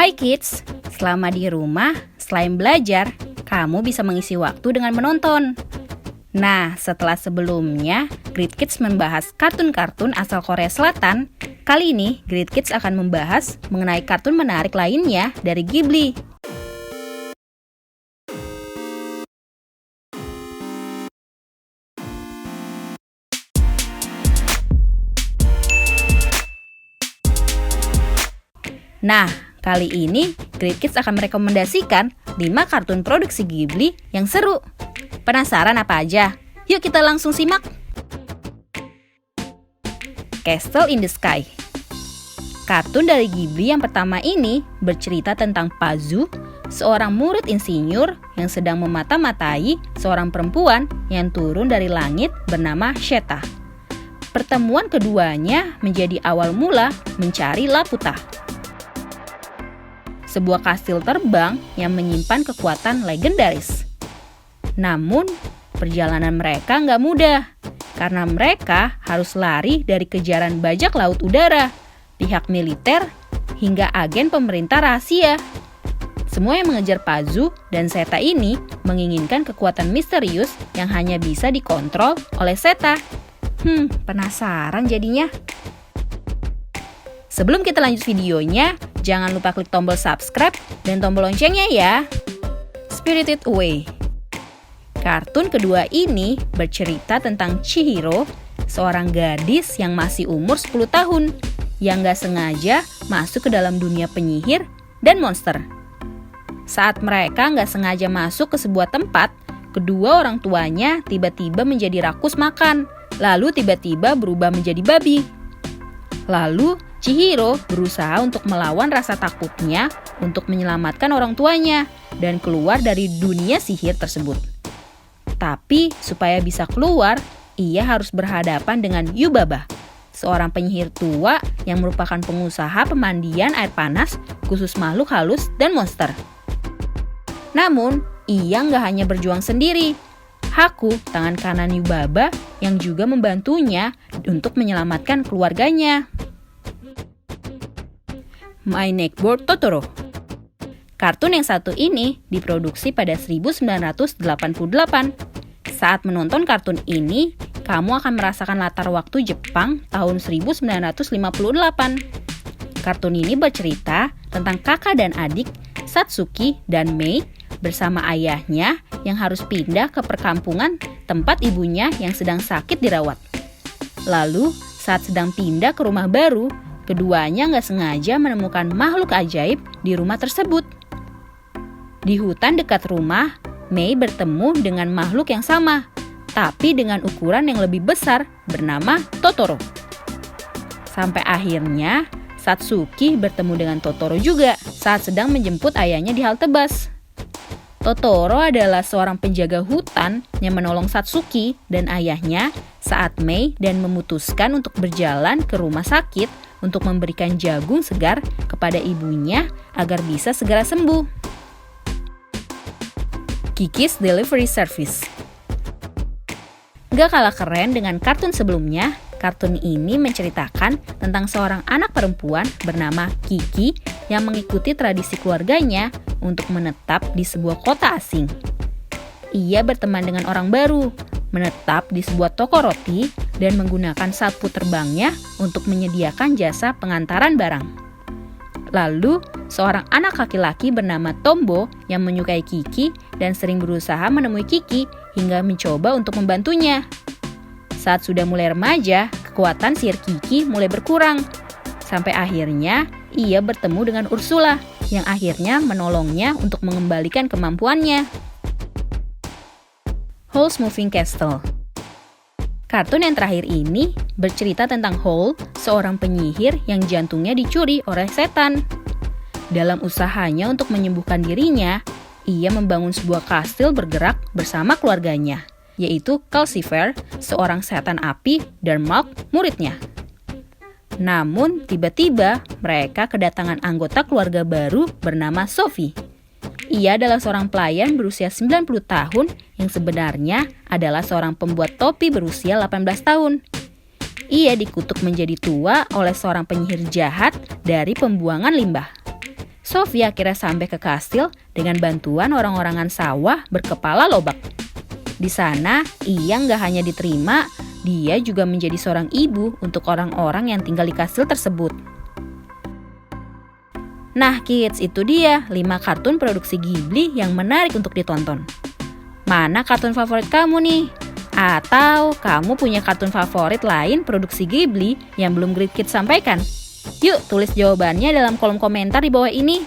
Hai kids, selama di rumah, selain belajar, kamu bisa mengisi waktu dengan menonton. Nah, setelah sebelumnya, Great Kids membahas kartun-kartun asal Korea Selatan, kali ini Great Kids akan membahas mengenai kartun menarik lainnya dari Ghibli. Nah, kali ini Great Kids akan merekomendasikan 5 kartun produksi Ghibli yang seru. Penasaran apa aja? Yuk kita langsung simak. Castle in the Sky. Kartun dari Ghibli yang pertama ini bercerita tentang Pazu, seorang murid insinyur yang sedang memata-matai seorang perempuan yang turun dari langit bernama Sheta. Pertemuan keduanya menjadi awal mula mencari Laputa, sebuah kastil terbang yang menyimpan kekuatan legendaris. Namun, perjalanan mereka nggak mudah, karena mereka harus lari dari kejaran bajak laut udara, pihak militer, hingga agen pemerintah rahasia. Semua yang mengejar Pazu dan Sheta ini menginginkan kekuatan misterius yang hanya bisa dikontrol oleh Sheta. Penasaran jadinya? Sebelum kita lanjut videonya, jangan lupa klik tombol subscribe dan tombol loncengnya ya. Spirited Away. Kartun kedua ini bercerita tentang Chihiro, seorang gadis yang masih umur 10 tahun, yang gak sengaja masuk ke dalam dunia penyihir dan monster. Saat mereka gak sengaja masuk ke sebuah tempat, kedua orang tuanya tiba-tiba menjadi rakus makan, lalu tiba-tiba berubah menjadi babi. Lalu, Chihiro berusaha untuk melawan rasa takutnya untuk menyelamatkan orang tuanya dan keluar dari dunia sihir tersebut. Tapi supaya bisa keluar, ia harus berhadapan dengan Yubaba, seorang penyihir tua yang merupakan pengusaha pemandian air panas khusus makhluk halus dan monster. Namun, ia nggak hanya berjuang sendiri. Haku, tangan kanan Yubaba, yang juga membantunya untuk menyelamatkan keluarganya. My Neighbor Totoro. Kartun yang satu ini diproduksi pada 1988. Saat menonton kartun ini, kamu akan merasakan latar waktu Jepang tahun 1958. Kartun ini bercerita tentang kakak dan adik Satsuki dan Mei bersama ayahnya yang harus pindah ke perkampungan tempat ibunya yang sedang sakit dirawat. Lalu, saat sedang pindah ke rumah baru, keduanya nggak sengaja menemukan makhluk ajaib di rumah tersebut. Di hutan dekat rumah, Mei bertemu dengan makhluk yang sama, tapi dengan ukuran yang lebih besar bernama Totoro. Sampai akhirnya, Satsuki bertemu dengan Totoro juga saat sedang menjemput ayahnya di halte bus. Totoro adalah seorang penjaga hutan yang menolong Satsuki dan ayahnya saat Mei dan memutuskan untuk berjalan ke rumah sakit untuk memberikan jagung segar kepada ibunya agar bisa segera sembuh. Kiki's Delivery Service. Gak kalah keren dengan kartun sebelumnya, kartun ini menceritakan tentang seorang anak perempuan bernama Kiki yang mengikuti tradisi keluarganya untuk menetap di sebuah kota asing. Ia berteman dengan orang baru, menetap di sebuah toko roti, dan menggunakan sapu terbangnya untuk menyediakan jasa pengantaran barang. Lalu, seorang anak laki-laki bernama Tombo yang menyukai Kiki dan sering berusaha menemui Kiki hingga mencoba untuk membantunya. Saat sudah mulai remaja, kekuatan sihir Kiki mulai berkurang. Sampai akhirnya, ia bertemu dengan Ursula yang akhirnya menolongnya untuk mengembalikan kemampuannya. Howl's Moving Castle. Kartun yang terakhir ini bercerita tentang Howl, seorang penyihir yang jantungnya dicuri oleh setan. Dalam usahanya untuk menyembuhkan dirinya, ia membangun sebuah kastil bergerak bersama keluarganya, yaitu Calcifer, seorang setan api, dan Malk, muridnya. Namun, tiba-tiba mereka kedatangan anggota keluarga baru bernama Sophie. Ia adalah seorang pelayan berusia 90 tahun yang sebenarnya adalah seorang pembuat topi berusia 18 tahun. Ia dikutuk menjadi tua oleh seorang penyihir jahat dari pembuangan limbah. Sofia akhirnya sampai ke kastil dengan bantuan orang-orangan sawah berkepala lobak. Di sana, ia nggak hanya diterima, dia juga menjadi seorang ibu untuk orang-orang yang tinggal di kastil tersebut. Nah kids, itu dia 5 kartun produksi Ghibli yang menarik untuk ditonton. Mana kartun favorit kamu nih? Atau kamu punya kartun favorit lain produksi Ghibli yang belum Great Kids sampaikan? Yuk tulis jawabannya dalam kolom komentar di bawah ini.